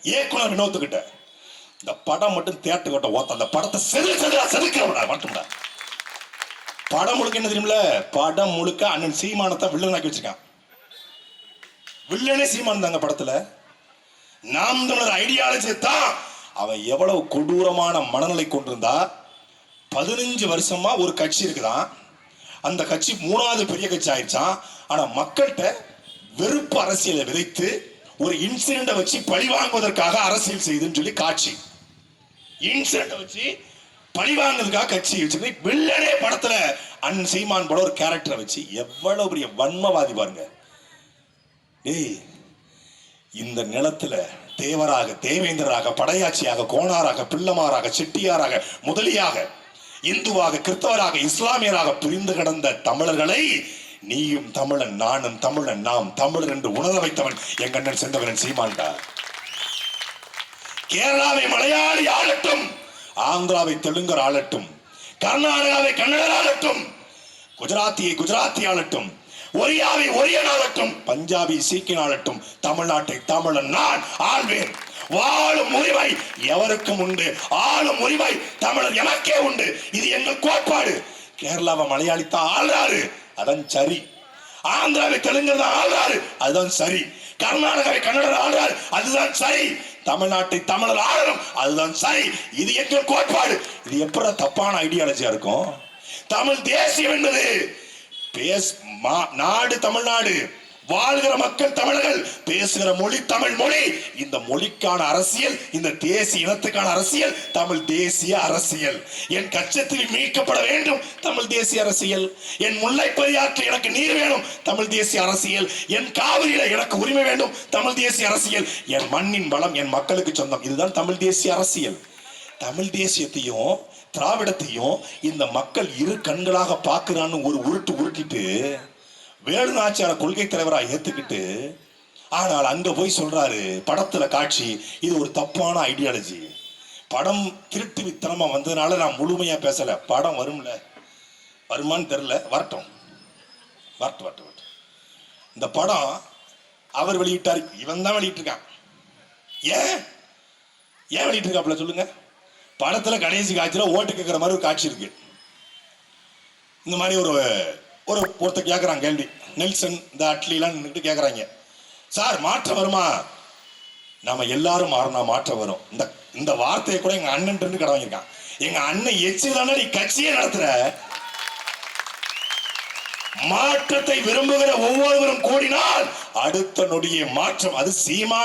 இயக்குனர் வினோத்துக்கிட்ட இந்த படம் மட்டும் தியேட்டர் கிட்ட ஓத்த அந்த படத்தை செதுக்கிறவனா மட்டும்டா. படம் முழுக்க என்ன தெரியுமில்ல, படம் முழுக்க அண்ணன் சீமானத்தை வில்லனாக்கி வச்சிருக்கான். வில்லனே சீமான் தாங்க படத்துல. நாம் தமிழர் ஐடியாலஜி தான். அவன் எவ்வளவு கொடூரமான மனநிலை கொண்டிருந்தா, 15 வருஷமா ஒரு கட்சி இருக்குதான், அந்த கட்சி 3வது பெரிய கட்சி ஆயிடுச்சான். ஆனா மக்கள்கிட்ட வெறுப்பு அரசியலை விதைத்து ஒரு இன்சிடென்ட் வச்சு பழி வாங்குவதற்காக அரசியல் செய்துன்னு சொல்லி காட்சி இன்சிடென்ட் வச்சு பழி வாங்குறதுக்காக கட்சி வச்சு வில்லனே படத்துல அண்ணன் சீமான் போல ஒரு கேரக்டரை வச்சு எவ்வளவு பெரிய வன்மவாதி பாருங்க. டேய், இந்த நிலத்துல தேவராக, தேவேந்திரராக, படையாட்சியாக, கோணாராக, பிள்ளமாராக, செட்டியாராக, முதலியாக, இந்துவாக, கிறிஸ்தவராக, இஸ்லாமியராக பிரிந்து கிடந்த தமிழர்களை நீயும் தமிழன், நானும் தமிழன், நாம் தமிழர் என்று உணர வைத்தவன் எங்க அண்ணன் செந்தவன் சீமான்டா. கேரளாவை மலையாளி ஆளட்டும், ஆந்திராவை தெலுங்கர் ஆளட்டும், கர்நாடகாவை கன்னடர் ஆளட்டும், குஜராத்தியை குஜராத்தி ஆளட்டும், ஒரியாவை ஒரியன் ஆளட்டும், பஞ்சாபி சீக்கியன் ஆளட்டும், தமிழ்நாட்டை தமிழன் நான் ஆள்வேன். வாழும் உரிமை எவருக்கும் உண்டு, ஆளும் உரிமை தமிழர் எமக்கே உண்டு. இது எங்கள் கோட்பாடு. கேரளாவை மலையாளி தான் ஆள்றாரு, அதான் சரி. ஆந்திராவை தெலுங்கர் தான் ஆள்றாரு, அதுதான் சரி. கர்நாடகாவை கன்னடர் ஆள்றாரு, அதுதான் சரி. தமிழ்நாட்டை தமிழர் ஆளணும், அதுதான் சரி. இது எங்கள் கோட்பாடு. இது எப்படி தப்பான ஐடியாலஜியா இருக்கும்? தமிழ் தேசியம் என்பது நாடு தமிழ்நாடு, வாழ்கிற மக்கள் தமிழர்கள், பேசுகிற மொழி தமிழ் மொழி. இந்த மொழிக்கான அரசியல், இந்த தேசிய இனத்துக்கான அரசியல் தமிழ் தேசிய அரசியல். என் கச்சத்தில் மீட்கப்பட வேண்டும் தமிழ் தேசிய அரசியல். என் முல்லை பெரியாற்றில் எனக்கு நீர் வேணும் தமிழ் தேசிய அரசியல். என் காவிரியில எனக்கு உரிமை வேண்டும் தமிழ் தேசிய அரசியல். என் மண்ணின் வளம் என் மக்களுக்கு சொந்தம். இதுதான் தமிழ் தேசிய அரசியல். தமிழ் தேசியத்தையும் திராவிடத்தையும் இந்த மக்கள் இரு கண்களாக பார்க்கிறான்னு ஒரு உருட்டிட்டு வேலுநாச்சியார கொள்கை தலைவராக ஏத்துக்கிட்டு, ஆனால் அங்க போய் சொல்றாரு படத்துல காட்சி இது ஒரு தப்பான ஐடியாலஜி. படம் திருட்டு வித்தனமா வந்ததுனால நான் முழுமையா பேசல. படம் வரும்ல, வருமானு தெரியல, வரட்டும். இந்த படம் அவர் வெளியிட்டார், இவன் தான் வெளியிட்டிருக்கான். ஏன் வெளியிட்டிருக்காப்ல சொல்லுங்க? படத்துல கடைசி காட்சியில ஓட்டு கேட்கிற மாதிரி ஒரு காட்சி இருக்கு. இந்த மாதிரி ஒருத்தர் கேட்குறாங்க கேள்வி, நெல்சன் இந்த அட்லிலாம் நின்றுட்டு கேட்குறாங்க, சார் மாற்றம் வருமா? நம்ம எல்லாரும் மாறினா மாற்றம் வரும். இந்த வார்த்தையை கூட எங்க அண்ணன் கடை வாங்கியிருக்கான். எங்க அண்ணன் எச்சுதானே நீ கட்சியே நடத்துற. மாற்றத்தை விரும்புகிற ஒவ்வொருவரும் கூடினால் அடுத்த நொடியே மாற்றம். அது சீமா